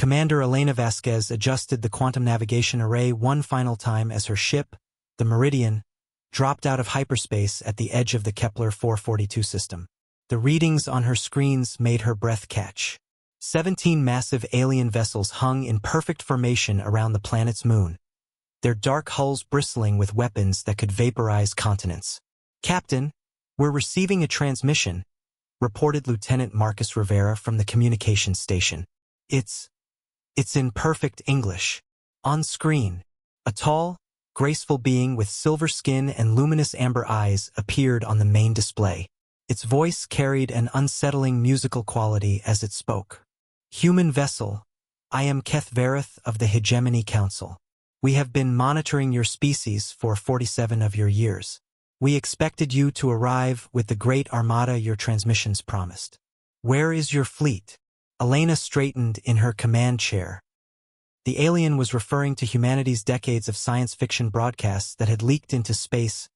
Commander Elena Vasquez adjusted the quantum navigation array one final time as her ship, the Meridian, dropped out of hyperspace at the edge of the Kepler 442 system. The readings on her screens made her breath catch. 17 massive alien vessels hung in perfect formation around the planet's moon, their dark hulls bristling with weapons that could vaporize continents. "Captain, we're receiving a transmission," reported Lieutenant Marcus Rivera from the communications station. It's in perfect English. On screen, a tall, graceful being with silver skin and luminous amber eyes appeared on the main display. Its voice carried an unsettling musical quality as it spoke. "Human vessel, I am Keth Verith of the Hegemony Council. We have been monitoring your species for 47 of your years. We expected you to arrive with the great armada your transmissions promised. Where is your fleet?" Elena straightened in her command chair. The alien was referring to humanity's decades of science fiction broadcasts that had leaked into space,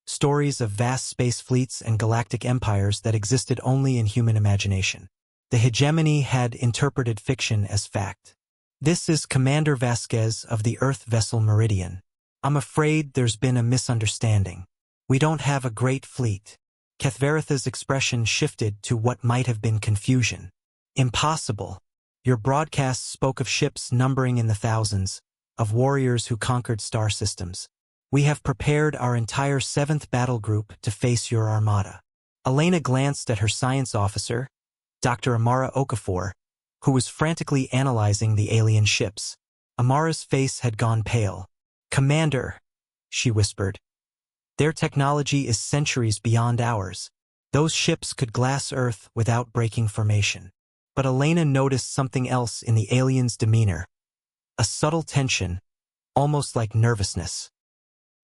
stories of vast space fleets and galactic empires that existed only in human imagination. The hegemony had interpreted fiction as fact. "This is Commander Vasquez of the Earth vessel Meridian. I'm afraid there's been a misunderstanding. We don't have a great fleet." Keth Veritha's expression shifted to what might have been confusion. "Impossible. Your broadcast spoke of ships numbering in the thousands, of warriors who conquered star systems. We have prepared our entire 7th battle group to face your armada." Elena glanced at her science officer, Dr. Amara Okafor, who was frantically analyzing the alien ships. Amara's face had gone pale. "Commander," she whispered, "their technology is centuries beyond ours. Those ships could glass Earth without breaking formation." But Elena noticed something else in the alien's demeanor. A subtle tension, almost like nervousness.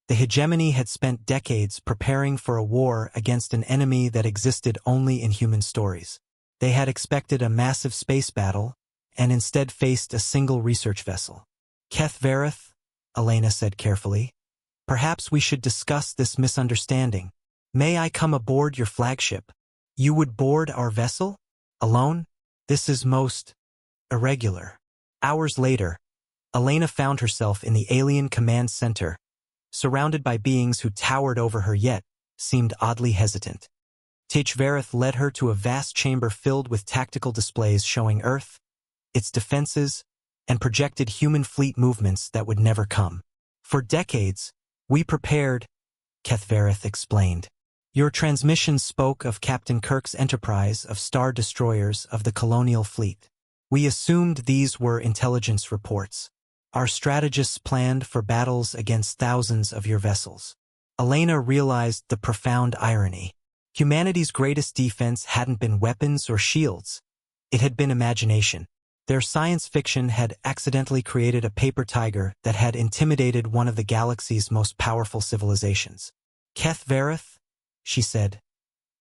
The hegemony had spent decades preparing for a war against an enemy that existed only in human stories. They had expected a massive space battle, and instead faced a single research vessel. "Keth Verith," Elena said carefully, "perhaps we should discuss this misunderstanding. May I come aboard your flagship?" "You would board our vessel? Alone? This is most irregular." Hours later, Elena found herself in the alien command center, surrounded by beings who towered over her yet seemed oddly hesitant. Tej Verith led her to a vast chamber filled with tactical displays showing Earth, its defenses, and projected human fleet movements that would never come. "For decades, we prepared," Keth Verith explained. "Your transmission spoke of Captain Kirk's enterprise of star destroyers of the colonial fleet. We assumed these were intelligence reports. Our strategists planned for battles against thousands of your vessels." Elena realized the profound irony. Humanity's greatest defense hadn't been weapons or shields. It had been imagination. Their science fiction had accidentally created a paper tiger that had intimidated one of the galaxy's most powerful civilizations. "Keth Verith," she said,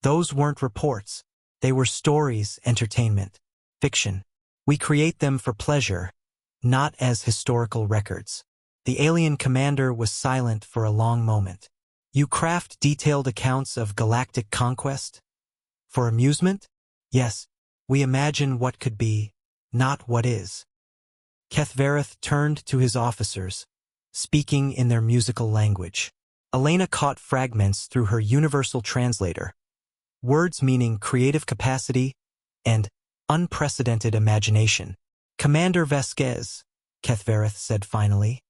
"those weren't reports. They were stories, entertainment, fiction. We create them for pleasure, not as historical records." The alien commander was silent for a long moment. "You craft detailed accounts of galactic conquest? For amusement?" "Yes, we imagine what could be, not what is." Keth Verith turned to his officers, speaking in their musical language. Elena caught fragments through her universal translator, words meaning creative capacity and unprecedented imagination. "Commander Vasquez," Keth Verith said finally,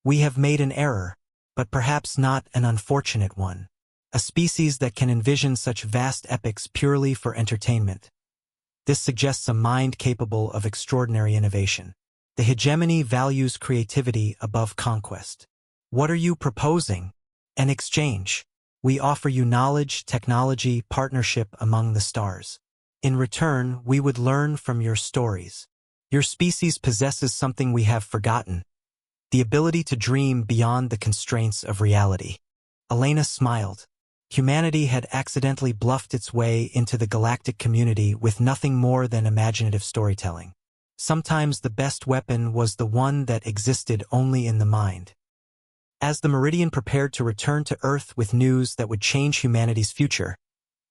"we have made an error, but perhaps not an unfortunate one. A species that can envision such vast epics purely for entertainment. This suggests a mind capable of extraordinary innovation. The hegemony values creativity above conquest. What are you proposing? An exchange. We offer you knowledge, technology, partnership among the stars. In return, we would learn from your stories. Your species possesses something we have forgotten, the ability to dream beyond the constraints of reality." Elena smiled. Humanity had accidentally bluffed its way into the galactic community with nothing more than imaginative storytelling. Sometimes the best weapon was the one that existed only in the mind. As the Meridian prepared to return to Earth with news that would change humanity's future,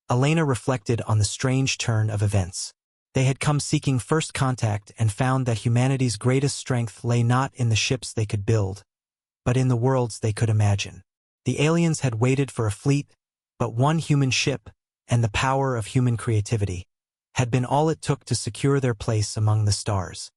Elena reflected on the strange turn of events. They had come seeking first contact and found that humanity's greatest strength lay not in the ships they could build, but in the worlds they could imagine. The aliens had waited for a fleet, but one human ship, and the power of human creativity, had been all it took to secure their place among the stars.